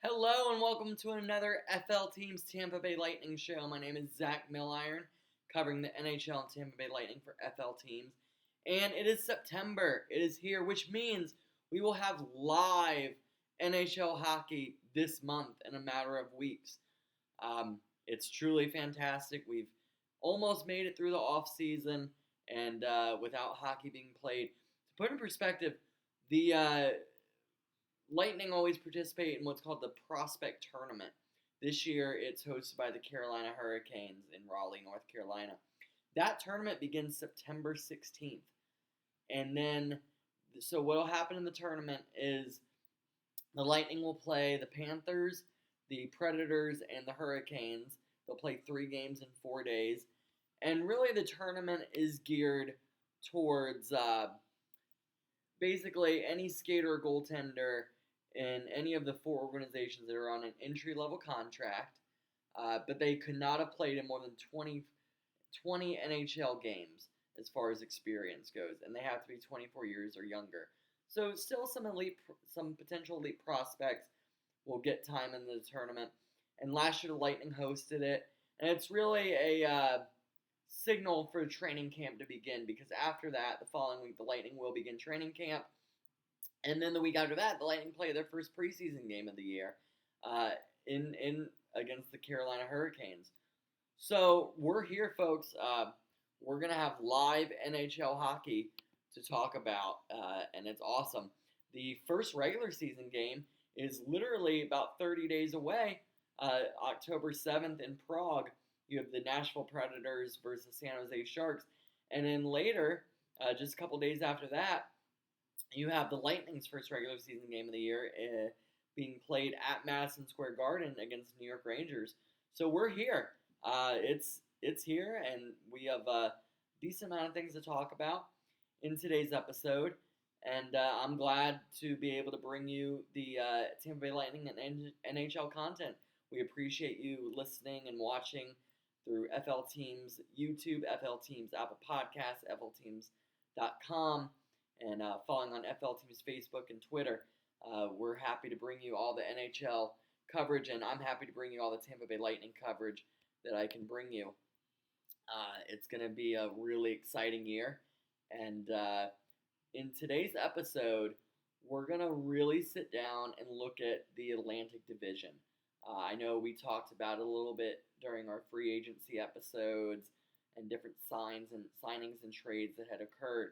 Hello and welcome to another FL Teams Tampa Bay Lightning show. My name is Zack Milliron, covering the NHL and Tampa Bay Lightning for FL Teams. And it is September. It is here, which means we will have live NHL hockey this month in a matter of weeks. It's truly fantastic. We've almost made it through the off season, and without hockey being played. To put in perspective, the Lightning always participate in what's called the Prospect Tournament. This year, it's hosted by the Carolina Hurricanes in Raleigh, North Carolina. That tournament begins September 16th. And then, so what will happen in the tournament is the Lightning will play the Panthers, the Predators, and the Hurricanes. They'll play 3 games in 4 days. And really, the tournament is geared towards basically any skater or goaltender in any of the 4 organizations that are on an entry-level contract, but they could not have played in more than 20 NHL games as far as experience goes, and they have to be 24 years or younger. So still some potential elite prospects will get time in the tournament. And last year the Lightning hosted it, and it's really a signal for training camp to begin, because after that, the following week, the Lightning will begin training camp. And then the week after that, the Lightning play their first preseason game of the year in against the Carolina Hurricanes. So we're here, folks. We're going to have live NHL hockey to talk about, and it's awesome. The first regular season game is literally about 30 days away, October 7th in Prague. You have the Nashville Predators versus San Jose Sharks. And then later, just a couple days after that, you have the Lightning's first regular season game of the year being played at Madison Square Garden against New York Rangers. So we're here. It's here, and we have a decent amount of things to talk about in today's episode. And I'm glad to be able to bring you the Tampa Bay Lightning and NHL content. We appreciate you listening and watching through FL Teams YouTube, FL Teams Apple Podcasts, FLTeams.com, and following on FL Teams Facebook and Twitter. We're happy to bring you all the NHL coverage, and I'm happy to bring you all the Tampa Bay Lightning coverage that I can bring you. It's going to be a really exciting year, and in today's episode, we're going to really sit down and look at the Atlantic Division. I know we talked about it a little bit during our free agency episodes and different signings and trades that had occurred.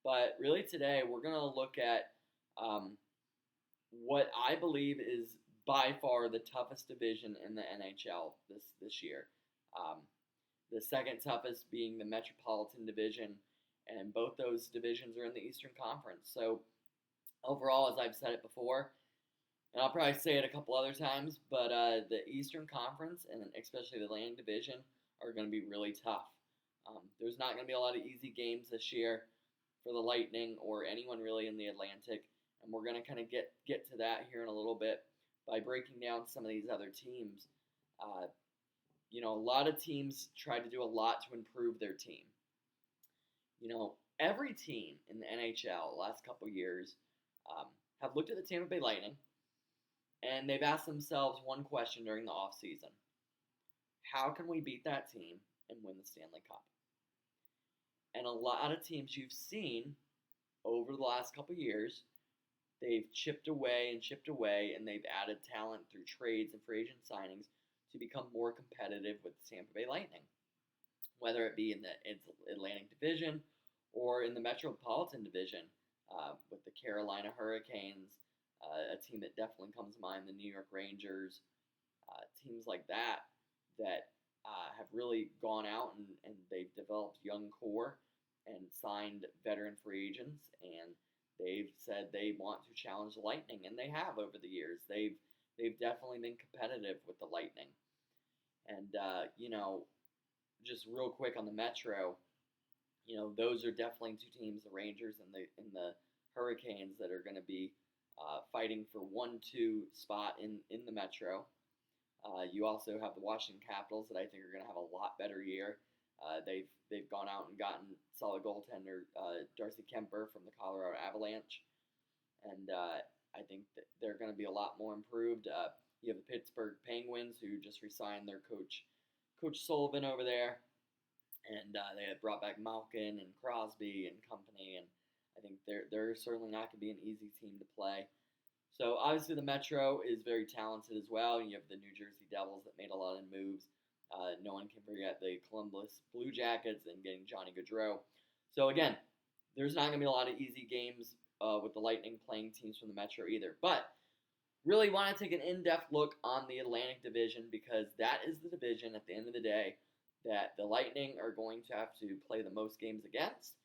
But really today, we're going to look at what I believe is by far the toughest division in the NHL this year. The second toughest being the Metropolitan Division, and both those divisions are in the Eastern Conference. So overall, as I've said it before, and I'll probably say it a couple other times, but the Eastern Conference, and especially the Atlantic Division, are going to be really tough. There's not going to be a lot of easy games this year for the Lightning or anyone really in the Atlantic, and we're going to kind of get to that here in a little bit by breaking down some of these other teams. A lot of teams tried to do a lot to improve their team. Every team in the NHL the last couple years have looked at the Tampa Bay Lightning, and they've asked themselves one question during the offseason. How can we beat that team and win the Stanley Cup? And a lot of teams you've seen over the last couple years, they've chipped away, and they've added talent through trades and free agent signings to become more competitive with the Tampa Bay Lightning, whether it be in the Atlantic Division or in the Metropolitan Division with the Carolina Hurricanes, a team that definitely comes to mind, the New York Rangers, teams like that have really gone out and they've developed young core and signed veteran free agents, and they've said they want to challenge the Lightning, and they have over the years. They've definitely been competitive with the Lightning. And, just real quick on the Metro, those are definitely 2 teams, the Rangers and the Hurricanes, that are going to be fighting for 1-2 spot in the Metro. You also have the Washington Capitals that I think are going to have a lot better year. They've gone out and gotten solid goaltender Darcy Kemper from the Colorado Avalanche, and I think that they're going to be a lot more improved. You have the Pittsburgh Penguins, who just re-signed their Coach Sullivan over there, and they had brought back Malkin and Crosby and company, and I think they're certainly not going to be an easy team to play. So obviously the Metro is very talented as well. You have the New Jersey Devils that made a lot of moves. No one can forget the Columbus Blue Jackets and getting Johnny Gaudreau. So again, there's not going to be a lot of easy games with the Lightning playing teams from the Metro either. But really want to take an in-depth look on the Atlantic Division, because that is the division at the end of the day that the Lightning are going to have to play the most games against.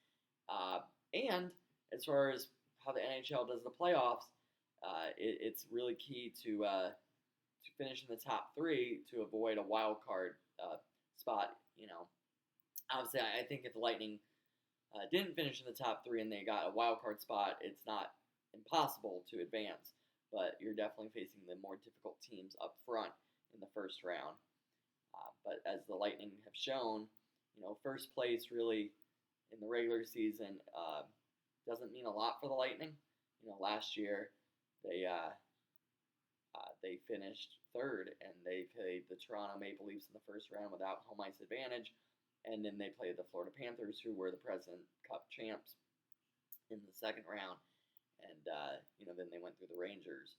And as far as how the NHL does the playoffs, it's really key to finish in the top three to avoid a wild card spot. Obviously, I think if the Lightning didn't finish in the top three and they got a wild card spot, it's not impossible to advance. But you're definitely facing the more difficult teams up front in the first round. But as the Lightning have shown, first place really in the regular season doesn't mean a lot for the Lightning. Last year they finished third, and they played the Toronto Maple Leafs in the first round without home ice advantage, and then they played the Florida Panthers, who were the President Cup champs, in the second round, and then they went through the Rangers.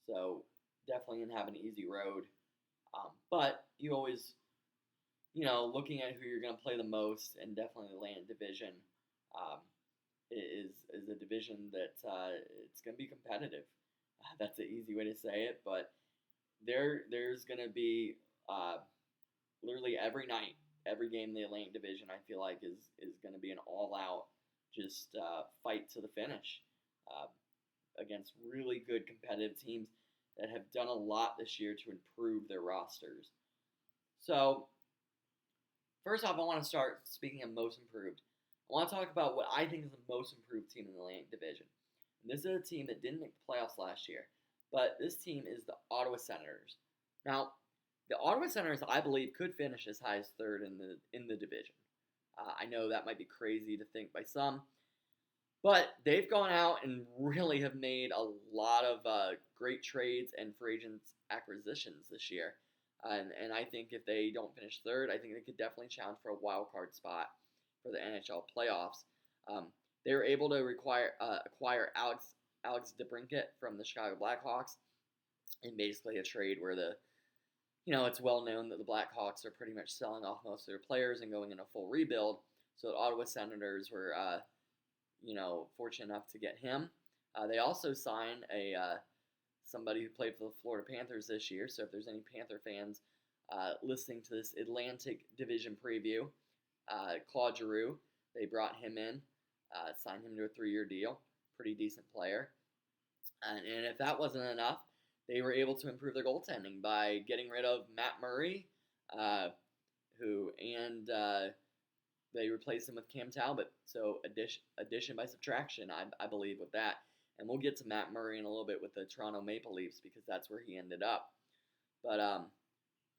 So definitely didn't have an easy road, but you always, looking at who you're going to play the most, and definitely the Atlantic Division is a division that it's going to be competitive. That's an easy way to say it, but there's going to be literally every night, every game in the Atlantic Division, I feel like is going to be an all-out just fight to the finish against really good competitive teams that have done a lot this year to improve their rosters. So first off, I want to start speaking of most improved. I want to talk about what I think is the most improved team in the Atlantic Division. And this is a team that didn't make the playoffs last year, but this team is the Ottawa Senators. Now, the Ottawa Senators, I believe, could finish as high as third in the division. I know that might be crazy to think by some, but they've gone out and really have made a lot of great trades and free agents acquisitions this year. And I think if they don't finish third, I think they could definitely challenge for a wild card spot for the NHL playoffs. They were able to acquire Alex DeBrincat from the Chicago Blackhawks in basically a trade where it's well known that the Blackhawks are pretty much selling off most of their players and going in a full rebuild. So the Ottawa Senators were, fortunate enough to get him. They also signed somebody who played for the Florida Panthers this year. So if there's any Panther fans listening to this Atlantic Division preview, Claude Giroux, they brought him in, signed him to a 3-year deal. Pretty decent player. And if that wasn't enough, they were able to improve their goaltending by getting rid of Matt Murray, they replaced him with Cam Talbot. So addition by subtraction, I believe, with that. And we'll get to Matt Murray in a little bit with the Toronto Maple Leafs, because that's where he ended up. But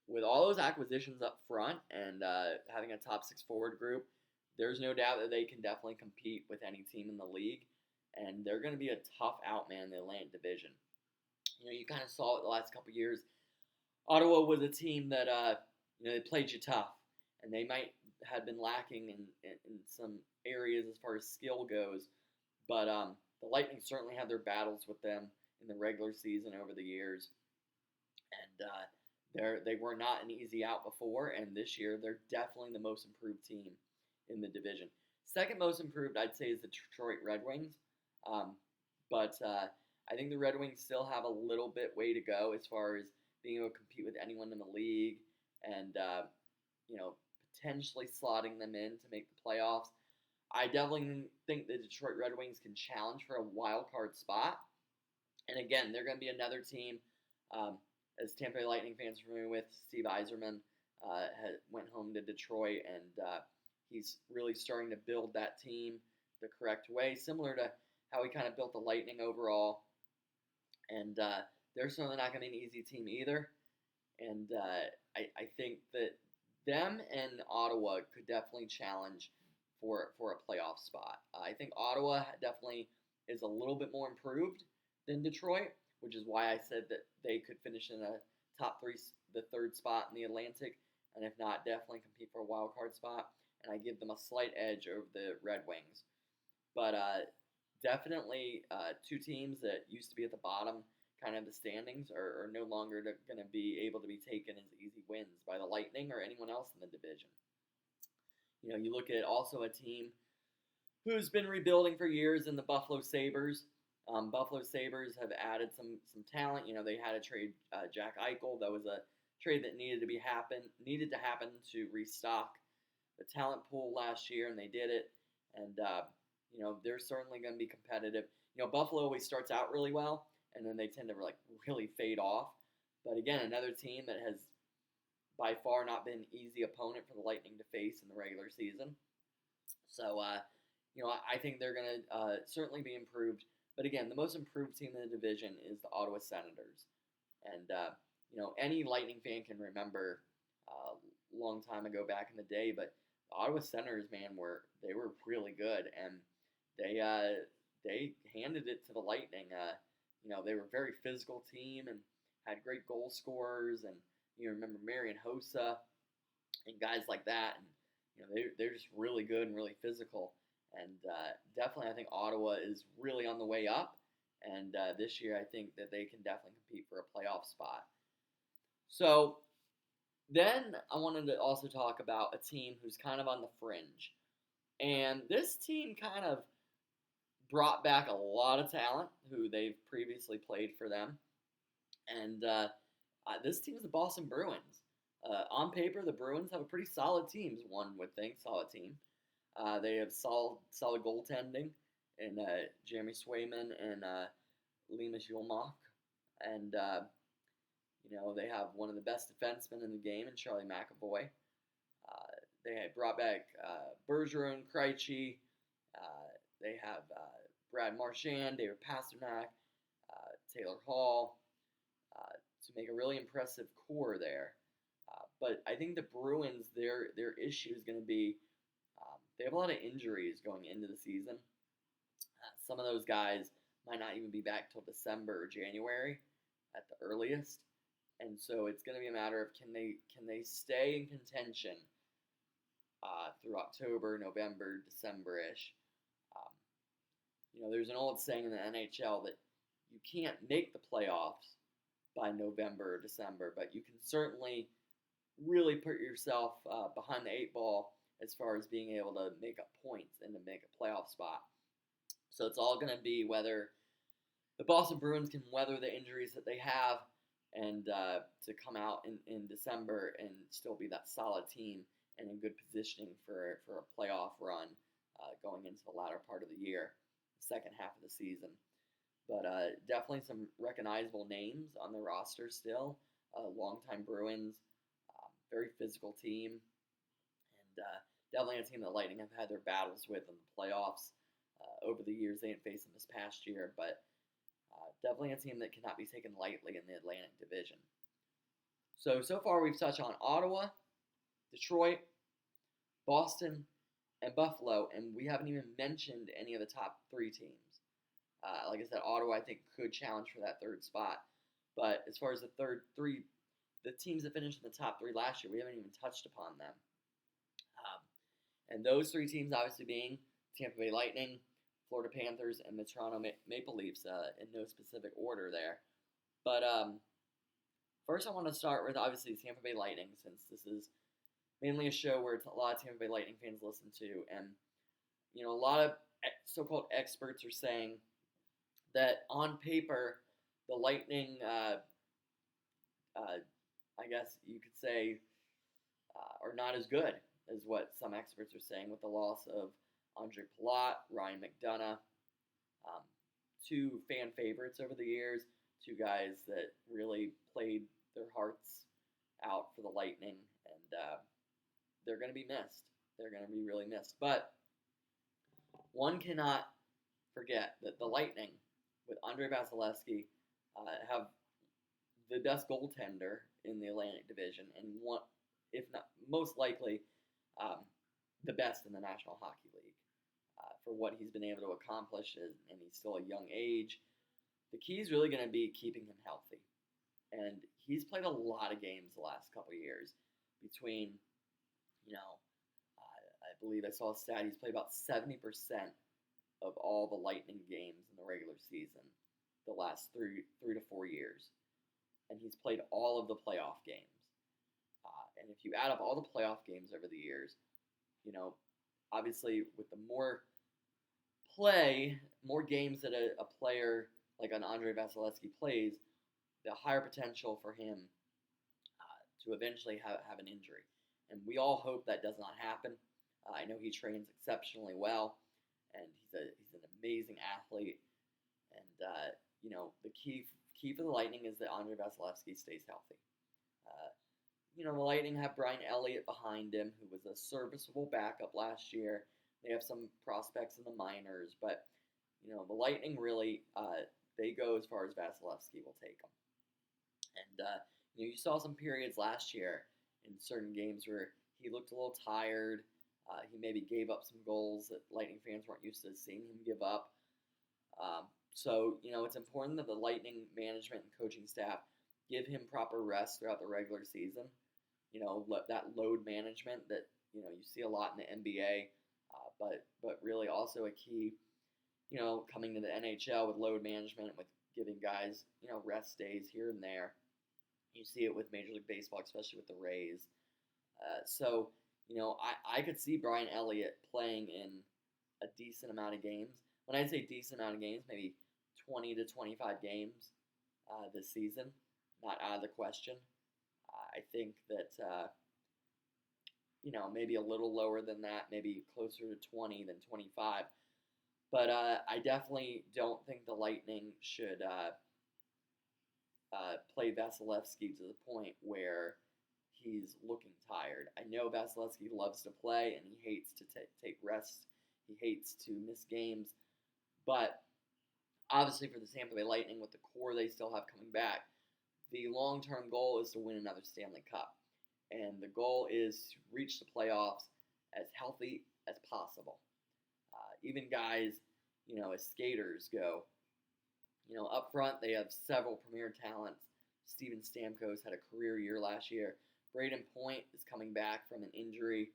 with all those acquisitions up front and having a top 6 forward group, there's no doubt that they can definitely compete with any team in the league. And they're going to be a tough out, man, in the Atlantic Division. You kind of saw it the last couple of years. Ottawa was a team that, they played you tough. And they might have been lacking in some areas as far as skill goes. But the Lightning certainly had their battles with them in the regular season over the years. And they were not an easy out before. And this year, they're definitely the most improved team in the division. Second most improved, I'd say, is the Detroit Red Wings. But I think the Red Wings still have a little bit way to go as far as being able to compete with anyone in the league and, potentially slotting them in to make the playoffs. I definitely think the Detroit Red Wings can challenge for a wild card spot. And again, they're going to be another team, as Tampa Bay Lightning fans are familiar with. Steve Yzerman went home to Detroit, and he's really starting to build that team the correct way, similar to how he kind of built the Lightning overall. And they're certainly not going to be an easy team either. And I think that them and Ottawa could definitely challenge for a playoff spot. I think Ottawa definitely is a little bit more improved than Detroit, which is why I said that they could finish in the top three, the third spot in the Atlantic, and if not, definitely compete for a wild card spot. And I give them a slight edge over the Red Wings. But definitely two teams that used to be at the bottom kind of the standings are no longer going to be able to be taken as easy wins by the Lightning or anyone else in the division. You look at also a team who's been rebuilding for years in the Buffalo Sabres. Buffalo Sabres have added some talent. They had to trade Jack Eichel. That was a trade that needed to happen to restock the talent pool last year, and they did it. And they're certainly going to be competitive. Buffalo always starts out really well, and then they tend to really fade off. But again, another team that has by far not been an easy opponent for the Lightning to face in the regular season. So, I think they're going to certainly be improved. But again, the most improved team in the division is the Ottawa Senators. And, any Lightning fan can remember a long time ago back in the day, but the Ottawa Senators, man, they were really good. And they handed it to the Lightning. They were a very physical team and had great goal scorers. And you remember Marian Hossa and guys like that. And, they're just really good and really physical. And definitely, I think Ottawa is really on the way up. And this year, I think that they can definitely compete for a playoff spot. So then I wanted to also talk about a team who's kind of on the fringe. And this team kind of brought back a lot of talent who they've previously played for them. And this team is the Boston Bruins. On paper, the Bruins have a pretty solid team, one would think, solid team. They have solid goaltending in Jeremy Swayman and Linus Ullmark. And, they have one of the best defensemen in the game in Charlie McAvoy. They had brought back Bergeron, Krejci. They have Brad Marchand, David Pastrnak, Taylor Hall to make a really impressive core there. But I think the Bruins, their issue is going to be they have a lot of injuries going into the season. Some of those guys might not even be back till December or January at the earliest. And so it's going to be a matter of can they stay in contention through October, November, December-ish. There's an old saying in the NHL that you can't make the playoffs by November or December, but you can certainly really put yourself behind the eight ball as far as being able to make up points and to make a playoff spot. So it's all going to be whether the Boston Bruins can weather the injuries that they have and to come out in December and still be that solid team and in good positioning for a playoff run going into the latter part of the year, the second half of the season. But definitely some recognizable names on the roster still. Longtime Bruins, very physical team, and definitely a team that Lightning have had their battles with in the playoffs over the years. They didn't face them this past year, but definitely a team that cannot be taken lightly in the Atlantic Division. So far we've touched on Ottawa, Detroit, Boston, and Buffalo, and we haven't even mentioned any of the top three teams. Like I said, Ottawa, I think, could challenge for that third spot. But as far as the teams that finished in the top three last year, we haven't even touched upon them. And those three teams, obviously, being Tampa Bay Lightning, Florida Panthers, and the Toronto Maple Leafs in no specific order there. But first I want to start with, obviously, Tampa Bay Lightning, since this is mainly a show where a lot of Tampa Bay Lightning fans listen to. And, a lot of so-called experts are saying that on paper, the Lightning, I guess you could say, are not as good as what some experts are saying with the loss of Andre Palat, Ryan McDonough, two fan favorites over the years, two guys that really played their hearts out for the Lightning, and they're going to be missed. They're going to be really missed. But one cannot forget that the Lightning, with Andre Vasilevsky, have the best goaltender in the Atlantic Division, and one, if not most likely, the best in the National Hockey League for what he's been able to accomplish, and he's still a young age. the key is really going to be keeping him healthy. And he's played a lot of games the last couple of years. Between, I believe I saw a stat, he's played about 70% of all the Lightning games in the regular season the last 3 to 4 years. And he's played all of the playoff games. And if you add up all the playoff games over the years, obviously with the more games that a player like an Andrei Vasilevskiy plays, the higher potential for him to eventually have an injury. And we all hope that does not happen. I know he trains exceptionally well, and he's an amazing athlete. And the key for the Lightning is that Andrei Vasilevskiy stays healthy. The Lightning have Brian Elliott behind him, who was a serviceable backup last year. They have some prospects in the minors, but the Lightning really they go as far as Vasilevskiy will take them. And you saw some periods last year in certain games where he looked a little tired. He maybe gave up some goals that Lightning fans weren't used to seeing him give up. So it's important that the Lightning management and coaching staff give him proper rest throughout the regular season. That load management that you see a lot in the NBA, but really also a key, coming to the NHL with load management, with giving guys rest days here and there. You see it with Major League Baseball, especially with the Rays. So I could see Brian Elliott playing in a decent amount of games. When I say decent amount of games, maybe 20 to 25 games this season. Not out of the question. I think that, maybe a little lower than that, maybe closer to 20 than 25. But I definitely don't think the Lightning should play Vasilevskiy to the point where he's looking tired. I know Vasilevskiy loves to play, and he hates to take rest. He hates to miss games. But obviously for the Tampa Bay Lightning, with the core they still have coming back, the long-term goal is to win another Stanley Cup. And the goal is to reach the playoffs as healthy as possible. Even guys, as skaters go, up front they have several premier talents. Steven Stamkos had a career year last year. Braden Point is coming back from an injury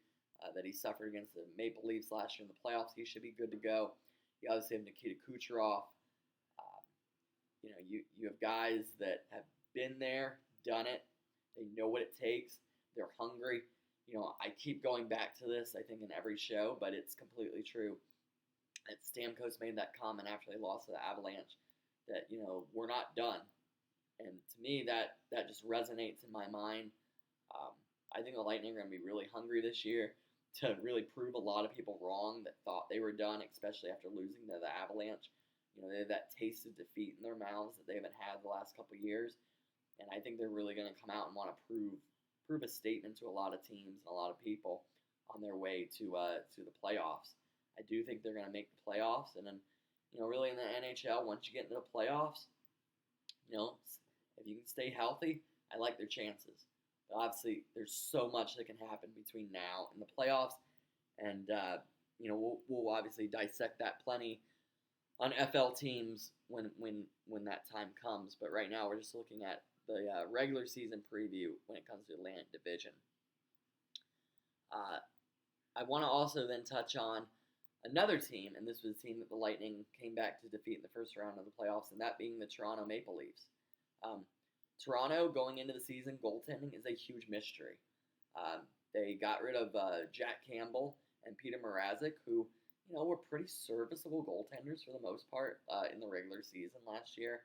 that he suffered against the Maple Leafs last year in the playoffs. He should be good to go. You obviously have Nikita Kucherov. You have guys that have been there, done it. They know what it takes. They're hungry. I keep going back to this, I think, in every show, but it's completely true. And Stamkos made that comment after they lost to the Avalanche that, we're not done. And to me, that just resonates in my mind. I think the Lightning are going to be really hungry this year to really prove a lot of people wrong that thought they were done, especially after losing to the Avalanche. They have that taste of defeat in their mouths that they haven't had the last couple of years. And I think they're really going to come out and want to prove a statement to a lot of teams and a lot of people on their way to the playoffs. I do think they're going to make the playoffs. And then, really in the NHL, once you get into the playoffs, if you can stay healthy, I like their chances. But obviously, there's so much that can happen between now and the playoffs. And, we'll obviously dissect that plenty on FL teams when that time comes. But right now, we're just looking at the regular season preview when it comes to the Atlantic Division. I want to also then touch on another team, and this was a team that the Lightning came back to defeat in the first round of the playoffs, and that being the Toronto Maple Leafs. Toronto, going into the season, goaltending is a huge mystery. They got rid of Jack Campbell and Peter Mrazek, who were pretty serviceable goaltenders for the most part in the regular season last year.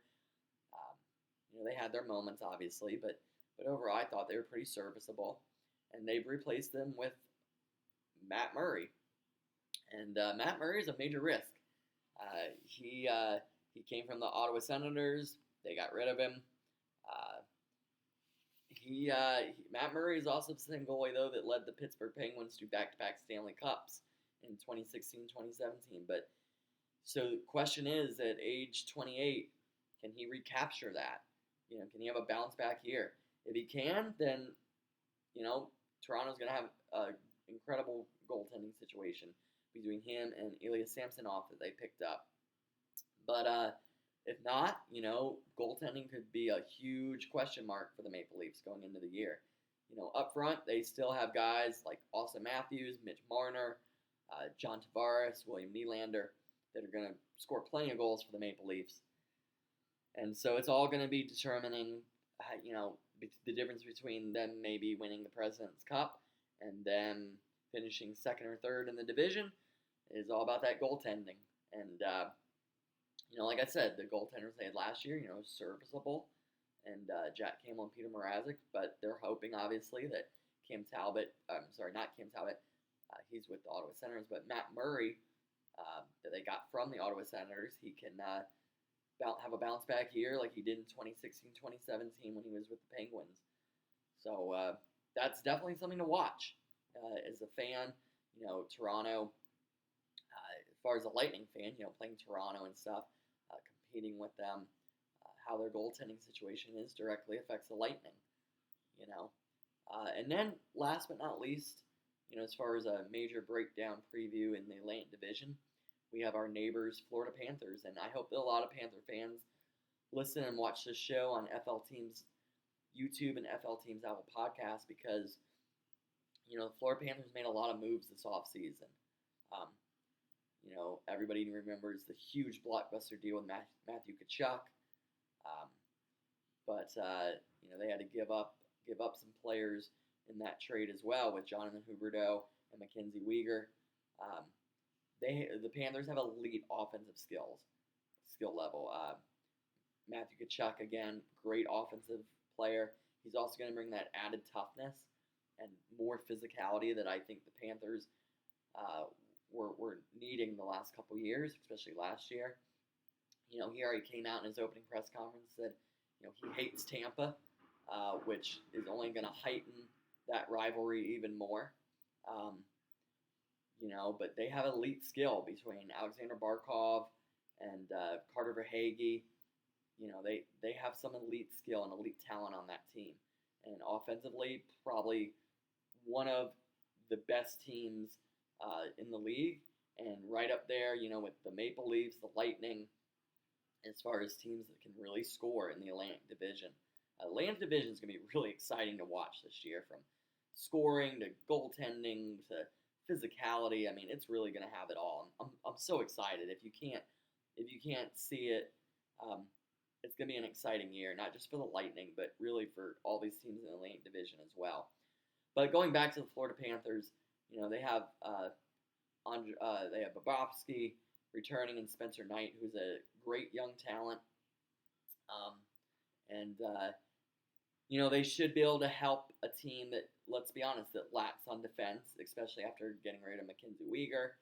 They had their moments, obviously, but overall, I thought they were pretty serviceable. And they've replaced them with Matt Murray. And Matt Murray is a major risk. He came from the Ottawa Senators. They got rid of him. Matt Murray is also the same goalie, though, that led the Pittsburgh Penguins to back-to-back Stanley Cups in 2016, 2017. But so the question is, at age 28, can he recapture that? Can he have a bounce back year? If he can, then, Toronto's going to have an incredible goaltending situation between him and Ilya Samsonov that they picked up. But If not, goaltending could be a huge question mark for the Maple Leafs going into the year. Up front, they still have guys like Austin Matthews, Mitch Marner, John Tavares, William Nylander that are going to score plenty of goals for the Maple Leafs. And so it's all going to be determining, the difference between them maybe winning the President's Cup and them finishing second or third in the division is all about that goaltending. And, like I said, the goaltenders they had last year, serviceable. And Jack Campbell and Peter Mrazek, but they're hoping, obviously, that not Cam Talbot, he's with the Ottawa Senators, but Matt Murray, that they got from the Ottawa Senators, he can have a bounce back year like he did in 2016-2017 when he was with the Penguins. So that's definitely something to watch. As a fan, Toronto, as far as a Lightning fan, playing Toronto and stuff, competing with them, how their goaltending situation is directly affects the Lightning, And then, last but not least, as far as a major breakdown preview in the Atlantic Division, we have our neighbors, Florida Panthers, and I hope that a lot of Panther fans listen and watch this show on FL Team's YouTube and FL Team's Apple Podcast because, the Florida Panthers made a lot of moves this offseason. Everybody remembers the huge blockbuster deal with Matthew Tkachuk. But they had to give up some players in that trade as well with Jonathan Huberdeau and Mackenzie Weegar. The Panthers have elite offensive skill level. Matthew Tkachuk, again, great offensive player. He's also going to bring that added toughness and more physicality that I think the Panthers were needing the last couple years, especially last year. He already came out in his opening press conference and said, he hates Tampa, which is only going to heighten that rivalry even more. But they have elite skill between Alexander Barkov and Carter Verhaeghe. They have some elite skill and elite talent on that team. And offensively, probably one of the best teams in the league. And right up there, with the Maple Leafs, the Lightning, as far as teams that can really score in the Atlantic Division. Atlantic Division is going to be really exciting to watch this year, from scoring to goaltending to physicality. I mean, it's really going to have it all. I'm so excited. If you can't see it, it's going to be an exciting year, not just for the Lightning, but really for all these teams in the Atlantic Division as well. But going back to the Florida Panthers, they have Bobrovsky returning and Spencer Knight, who's a great young talent. They should be able to help a team that, let's be honest, that lacks on defense, especially after getting rid of Mackenzie Weegar.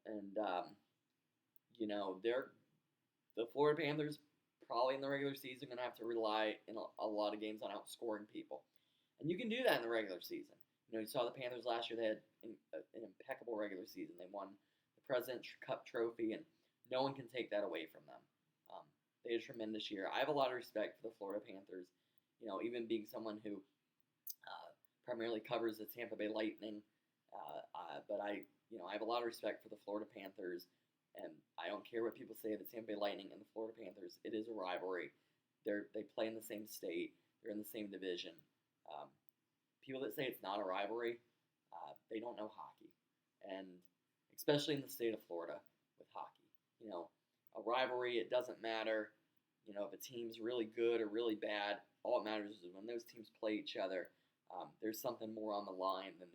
And, the Florida Panthers probably in the regular season going to have to rely in a lot of games on outscoring people. And you can do that in the regular season. You saw the Panthers last year. They had an impeccable regular season. They won the President's Cup trophy, and no one can take that away from them. They had a tremendous year. I have a lot of respect for the Florida Panthers, even being someone who primarily covers the Tampa Bay Lightning. But I have a lot of respect for the Florida Panthers, and I don't care what people say of the Tampa Bay Lightning and the Florida Panthers. It is a rivalry. They play in the same state. They're in the same division. People that say it's not a rivalry, they don't know hockey, and especially in the state of Florida with hockey. A rivalry, it doesn't matter, if a team's really good or really bad. All it matters is when those teams play each other, there's something more on the line than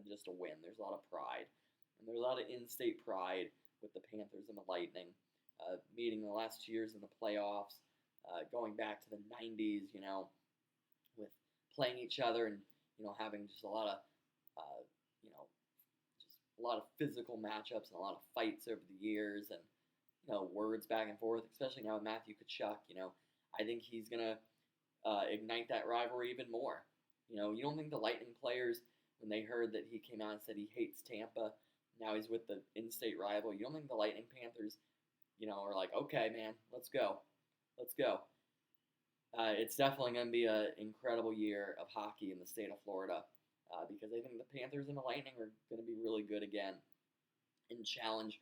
just a win. There's a lot of pride, and there's a lot of in-state pride with the Panthers and the Lightning, meeting the last 2 years in the playoffs, going back to the 90s, with playing each other and, having just a lot of, just a lot of physical matchups and a lot of fights over the years and, words back and forth, especially now with Matthew Tkachuk. I think he's going to ignite that rivalry even more. You don't think the Lightning players, when they heard that he came out and said he hates Tampa, now he's with the in-state rival, you don't think the Lightning Panthers, are like, okay, man, let's go. It's definitely going to be an incredible year of hockey in the state of Florida because I think the Panthers and the Lightning are going to be really good again and challenge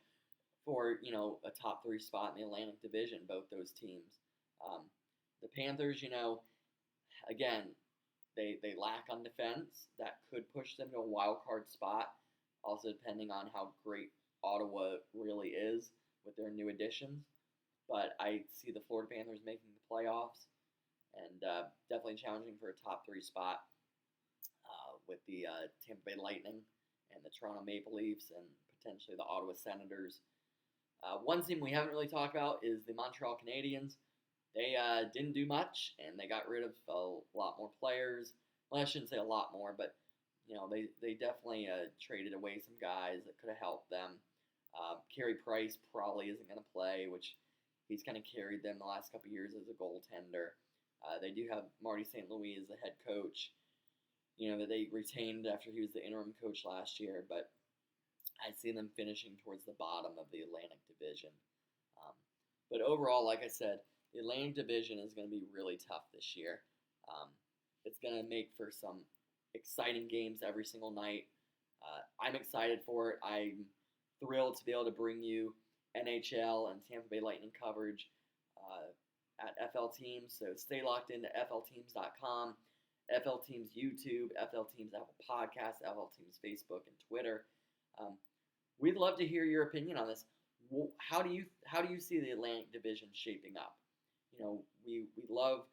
for a top 3 spot in the Atlantic Division. Both those teams. Um, the Panthers, again, they lack on defense. That could push them to a wild card spot. Also, depending on how great Ottawa really is with their new additions. But I see the Florida Panthers making the playoffs and definitely challenging for a top 3 spot with the Tampa Bay Lightning and the Toronto Maple Leafs and potentially the Ottawa Senators. One team we haven't really talked about is the Montreal Canadiens. They didn't do much, and they got rid of a lot more players. Well, I shouldn't say a lot more, but they definitely traded away some guys that could have helped them. Carey Price probably isn't going to play, which he's kind of carried them the last couple of years as a goaltender. They do have Marty St. Louis as the head coach, that they retained after he was the interim coach last year, but I see them finishing towards the bottom of the Atlantic Division. But overall, like I said, the Atlantic Division is going to be really tough this year. It's going to make for some exciting games every single night. I'm excited for it. I'm thrilled to be able to bring you NHL and Tampa Bay Lightning coverage at FL Teams. So stay locked into FLTeams.com, FL Teams YouTube, FL Teams Apple Podcasts, FL Teams Facebook and Twitter. We'd love to hear your opinion on this. How do you see the Atlantic Division shaping up? We love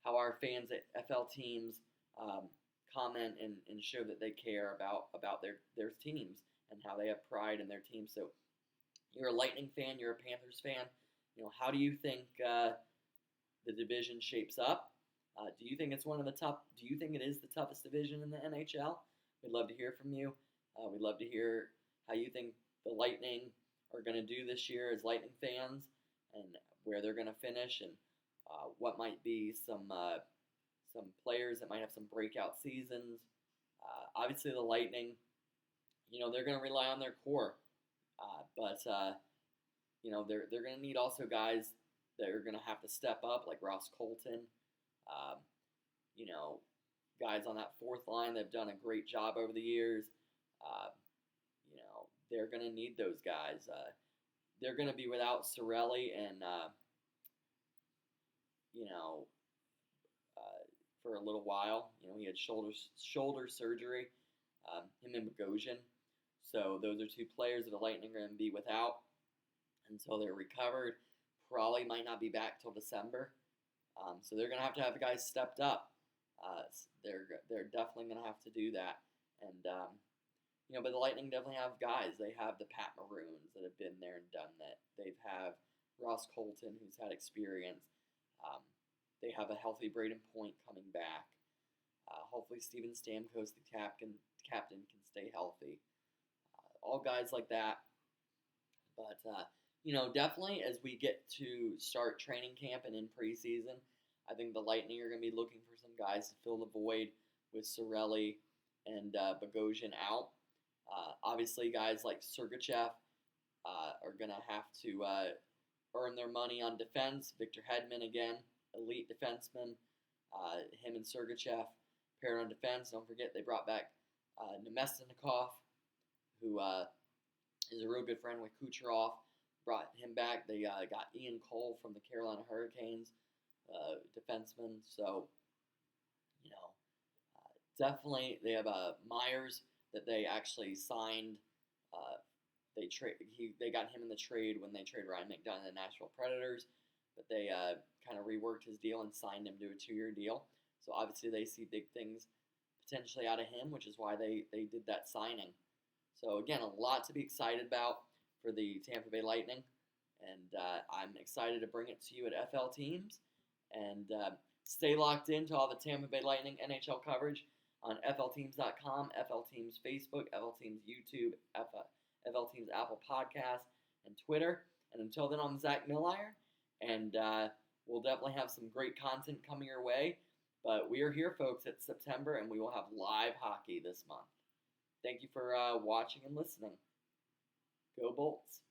how our fans at FL Teams comment and show that they care about their teams and how they have pride in their team. So you're a Lightning fan, you're a Panthers fan. How do you think the division shapes up? Do you think it's do you think it is the toughest division in the NHL? We'd love to hear from you. We'd love to hear how you think the Lightning are going to do this year as Lightning fans and where they're going to finish and what might be some players that might have some breakout seasons. Obviously, the Lightning, they're going to rely on their core, but they're going to need also guys that are going to have to step up, like Ross Colton. Guys on that fourth line that have done a great job over the years. They're going to need those guys. They're going to be without Cirelli and for a little while. He had shoulder surgery, him and Bogosian. So those are 2 players that the Lightning are going to be without until they're recovered. Probably might not be back till December. So they're going to have guys stepped up. They're definitely going to have to do that. And, but the Lightning definitely have guys. They have the Pat Maroons that have been there and done that. They have Ross Colton, who's had experience. They have a healthy Braden Point coming back. Hopefully Steven Stamkos, the captain, can stay healthy. All guys like that. But, definitely as we get to start training camp and in preseason, I think the Lightning are going to be looking for some guys to fill the void with Cirelli and Bogosian out. Obviously, guys like Sergachev are going to have to earn their money on defense. Victor Hedman, again, elite defenseman. Him and Sergachev paired on defense. Don't forget they brought back Nemesnikov, who is a real good friend with Kucherov. Brought him back. They got Ian Cole from the Carolina Hurricanes, defenseman. So, definitely they have Myers that they actually signed. They got him in the trade when they traded Ryan McDonough to the Nashville Predators, but they kind of reworked his deal and signed him to a 2-year deal. So obviously they see big things potentially out of him, which is why they did that signing. So again, a lot to be excited about for the Tampa Bay Lightning, and I'm excited to bring it to you at FL Teams. And stay locked into all the Tampa Bay Lightning NHL coverage on FLTeams.com, FL Teams Facebook, FL Teams YouTube, FL Teams Apple Podcasts, and Twitter. And until then, I'm Zack Milliron, and we'll definitely have some great content coming your way. But we are here, folks. It's September, and we will have live hockey this month. Thank you for watching and listening. Go Bolts.